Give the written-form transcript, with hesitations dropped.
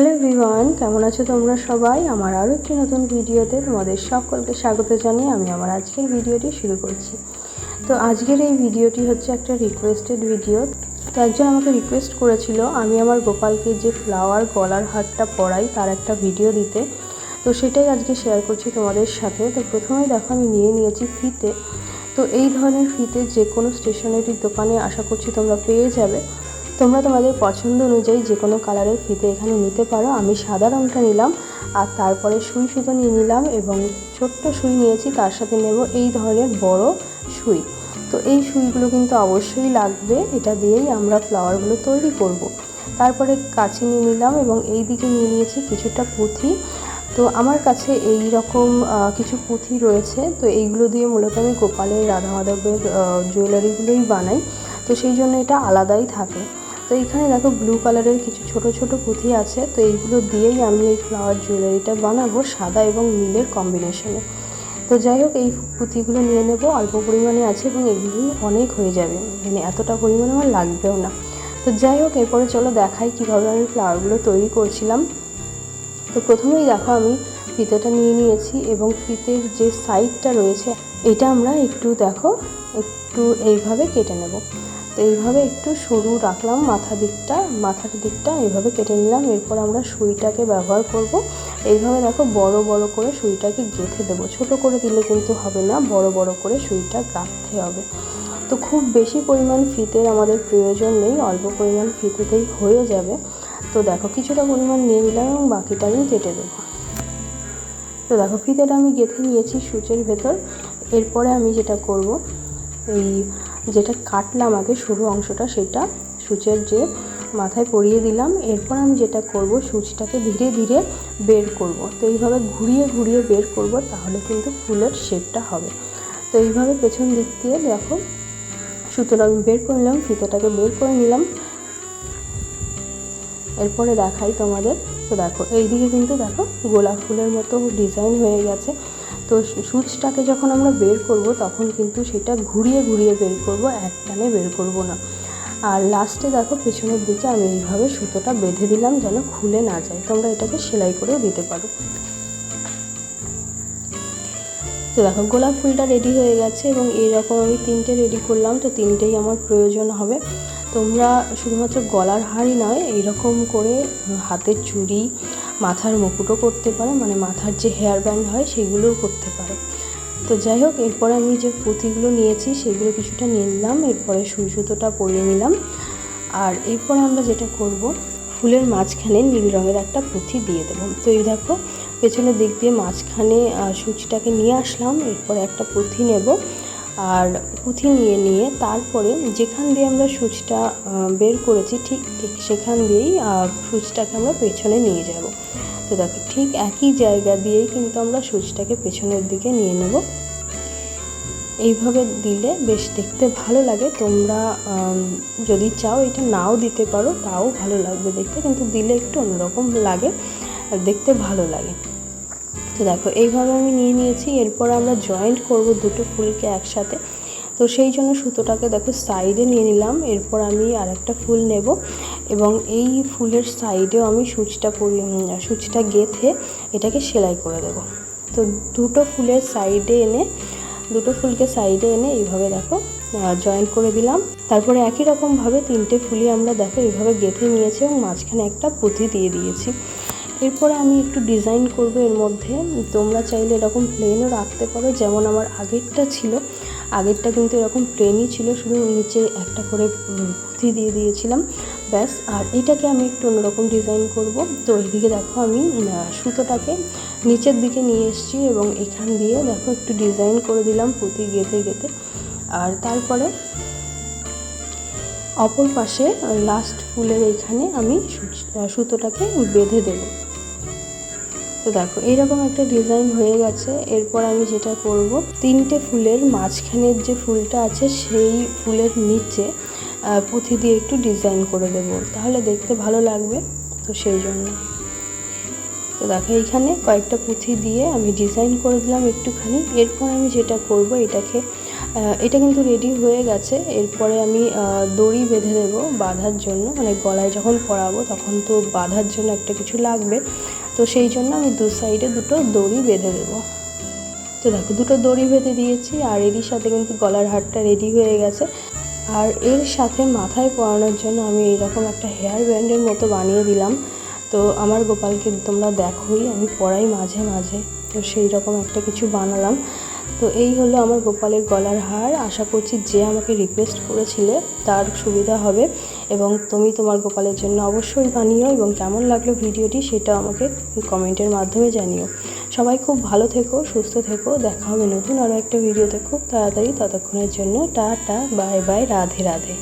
Hello everyone, কেমন আছো তোমরা সবাই? আমার আরও একটি নতুন ভিডিওতে তোমাদের সকলকে স্বাগত জানিয়ে আমি আমার আজকের ভিডিওটি শুরু করছি। তো আজকের এই ভিডিওটি হচ্ছে একটা রিকোয়েস্টেড ভিডিও। তো একজন আমাকে রিকোয়েস্ট করেছিল আমি আমার গোপালকে যে ফ্লাওয়ার গলার হারটা পরাই তার একটা ভিডিও দিতে। তো সেটাই আজকে শেয়ার করছি তোমাদের সাথে। তো প্রথমেই দেখো আমি নিয়েছি ফিতে। তো এই ধরনের ফিতে যে কোনো স্টেশনারির দোকানে আশা করছি তোমরা পেয়ে যাবে। তোমরা তোমাদের পছন্দ অনুযায়ী যে কোনো কালারের ফিতে এখানে নিতে পারো। আমি সাদা রঙটা নিলাম, আর তারপরে সুই সুতো নিয়ে নিলাম এবং ছোট্ট সুই নিয়েছি, তার সাথে নেব এই ধরনের বড় সুই। তো এই সুইগুলো কিন্তু অবশ্যই লাগবে, এটা দিয়েই আমরা ফ্লাওয়ারগুলো তৈরি করব। তারপরে কাঁচি নিয়ে নিলাম এবং এই দিকে নিয়ে নিয়েছি কিছুটা পুঁথি। তো আমার কাছে এই রকম কিছু পুঁথি রয়েছে। তো এইগুলো দিয়ে মূলত আমি গোপালের রাধা মাধবের জুয়েলারিগুলোই বানাই, তো সেই জন্য এটা আলাদাই থাকে। তো এইখানে দেখো ব্লু কালারের কিছু ছোট ছোট পুঁথি আছে। তো এইগুলো দিয়েই আমি এই ফ্লাওয়ার জুয়েলারিটা বানাবো সাদা এবং নীলের কম্বিনেশনে। তো যাই হোক, এই পুঁথিগুলো নিয়ে নেব, অল্প পরিমাণে আছে এবং এগুলি অনেক হয়ে যাবে, মানে এতটা পরিমাণে আমার লাগবেও না। তো যাই হোক, এরপরে চলো দেখাই কীভাবে আমি ফ্লাওয়ারগুলো তৈরি করছিলাম। তো প্রথমেই দেখো আমি ফিতেটা নিয়ে নিয়েছি এবং ফিতের যে সাইডটা রয়েছে এটা আমরা একটু এইভাবে কেটে নেব। তো এইভাবে একটু সরু রাখলাম, মাথার দিকটা এইভাবে কেটে নিলাম। এরপর আমরা সুইটাকে ব্যবহার করব। এইভাবে দেখো বড় বড় করে সুইটাকে গেঁথে দেবো। ছোট করে দিলে কিন্তু হবে না, বড় বড় করে সুইটা গাঁথতে হবে। তো খুব বেশি পরিমাণ ফিতের আমাদের প্রয়োজন নেই, অল্প পরিমাণ ফিতেতেই হয়ে যাবে। তো দেখো কিছুটা পরিমাণ নিয়ে নিলাম এবং বাকিটা আমি কেটে দেবো। তো দেখো ফিতেটা আমি গেঁথে নিয়েছি সূচের ভেতর। এরপরে আমি যেটা করব, যেটা কাটলাম আগে সরু অংশটা, সেটা সূচের যে মাথায় পরিয়ে দিলাম। এরপর আমি যেটা করব, সূচটাকে ধীরে ধীরে বের করব। তো এইভাবে ঘুরিয়ে ঘুরিয়ে বের করব, তাহলে কিন্তু ফুলের শেপটা হবে। তো এইভাবে পেছন দিক দিয়ে দেখো সুতোটা আমি বের করে নিলাম, ফিতেটাকে বের করে নিলাম। এরপরে দেখাই তোমাদের। তো দেখো এইদিকে কিন্তু দেখো গোলাপ ফুলের মতো ডিজাইন হয়ে গেছে। তো সূচটাকে যখন আমরা বের করব তখন কিন্তু সেটা ঘুরিয়ে ঘুরিয়ে বের করব, এক টানে বের করব না। আর লাস্টে দেখো পেছনের দিকে আমি এইভাবে সুতোটা বেঁধে দিলাম যেন খুলে না যায়। তোমরা এটাকে সেলাই করেও দিতে পারো। তো দেখো গোলাপ ফুলটা রেডি হয়ে গেছে এবং এইরকম আমি 3টে রেডি করলাম। তো 3টেই আমার প্রয়োজন হবে। তোমরা শুধুমাত্র গলার হারই নয়, এইরকম করে হাতের চুড়ি, মাথার মুকুটও করতে পারো, মানে মাথার যে হেয়ার ব্যান্ড হয় সেগুলোও করতে পারো। তো যাই হোক, এরপরে আমি যে পুঁথিগুলো নিয়েছি সেগুলো কিছুটা নিয়ে নিলাম, এরপরে সুই সুতোটা পরিয়ে নিলাম। আর এরপরে আমরা যেটা করব, ফুলের মাঝখানে নীল রঙের একটা পুঁথি দিয়ে দেবো। তো এই দেখো পেছনের দিক দিয়ে মাঝখানে সূচটাকে নিয়ে আসলাম। এরপরে একটা পুঁথি নেব, আর পুঁথি নিয়ে তারপরে যেখান দিয়ে আমরা সূচটা বের করেছি ঠিক সেখান দিয়েই সূচটাকে আমরা পেছনে নিয়ে যাব। তো দেখো ঠিক একই জায়গা দিয়েই কিন্তু আমরা সূচটাকে পেছনের দিকে নিয়ে নেব। এইভাবে দিলে বেশ দেখতে ভালো লাগে। তোমরা যদি চাও এটা নাও দিতে পারো, তাও ভালো লাগবে দেখতে, কিন্তু দিলে একটু অন্যরকম লাগে, দেখতে ভালো লাগে। তো দেখো এইভাবে আমি নিয়ে নিয়েছি। এরপর আমরা জয়েন্ট করব দুটো ফুলকে একসাথে। তো সেই জন্য সুতোটাকে দেখো সাইডে নিয়ে নিলাম। এরপর আমি আরেকটা ফুল নেব এবং এই ফুলের সাইডেও আমি সূচটা গেঁথে এটাকে সেলাই করে দেব। তো দুটো ফুলকে সাইডে এনে এইভাবে দেখো জয়েন্ট করে দিলাম। তারপরে একই রকমভাবে 3টে ফুলই আমরা দেখো এইভাবে গেঁথে নিয়েছি এবং মাঝখানে একটা পুঁথি দিয়ে দিয়েছি। এরপরে আমি একটু ডিজাইন করব এর মধ্যে। তোমরা চাইলে এরকম প্লেনও রাখতে পারো, যেমন আমার আগেরটা ছিল। আগেরটা কিন্তু এরকম প্লেনই ছিল, শুধু নিচে একটা করে পুঁথি দিয়ে দিয়েছিলাম, ব্যাস। আর এটাকে আমি একটু অন্যরকম ডিজাইন করব। তো এইদিকে দেখো আমি সুতোটাকে নিচের দিকে নিয়ে এসেছি এবং এখান দিয়ে দেখো একটু ডিজাইন করে দিলাম পুঁথি গেঁথে। আর তারপরে অপর পাশে লাস্ট ফুলের এইখানে আমি সুতোটাকে বেঁধে দেব। তো দেখো এইরকম একটা ডিজাইন হয়ে গেছে। এরপর আমি যেটা করব, 3টে ফুলের মাঝখানের যে ফুলটা আছে সেই ফুলের নিচে পুঁথি দিয়ে একটু ডিজাইন করে দেব, তাহলে দেখতে ভালো লাগবে। তো সেই জন্য তো দেখো এইখানে কয়েকটা পুঁথি দিয়ে আমি ডিজাইন করে দিলাম একটুখানি। এরপর আমি যেটা করব, এটাকে এটা কিন্তু রেডি হয়ে গেছে। এরপরে আমি দড়ি বেঁধে দেবো বাঁধার জন্য, মানে গলায় যখন পরাবো তখন তো বাঁধার জন্য একটা কিছু লাগবে, তো সেই জন্য আমি দু সাইডে দুটো দড়ি বেঁধে দেবো। তো দেখো দুটো দড়ি বেঁধে দিয়েছি, আর এরই সাথে কিন্তু গলার হারটা রেডি হয়ে গেছে। আর এর সাথে মাথায় পরানোর জন্য আমি এইরকম একটা হেয়ার ব্যান্ডের মতো বানিয়ে দিলাম। তো আমার গোপালকে তোমরা দেখোই আমি পরাই মাঝে মাঝে, তো সেই রকম একটা কিছু বানালাম। তো এই হলো আমার গোপালের গলার হার। আশা করছি যে আমাকে রিকোয়েস্ট করেছিলে তার সুবিধা হবে, এবং তুমি তোমার গোপালের জন্য অবশ্যই বানিও, এবং কেমন লাগলো ভিডিওটি সেটা আমাকে কমেন্টের মাধ্যমে জানিও। সবাই খুব ভালো থেকো, সুস্থ থেকো, দেখা হবে নতুন আরও একটা ভিডিওতে খুব তাড়াতাড়ি। ততক্ষণের জন্য tata, bye bye, Radhe Radhe.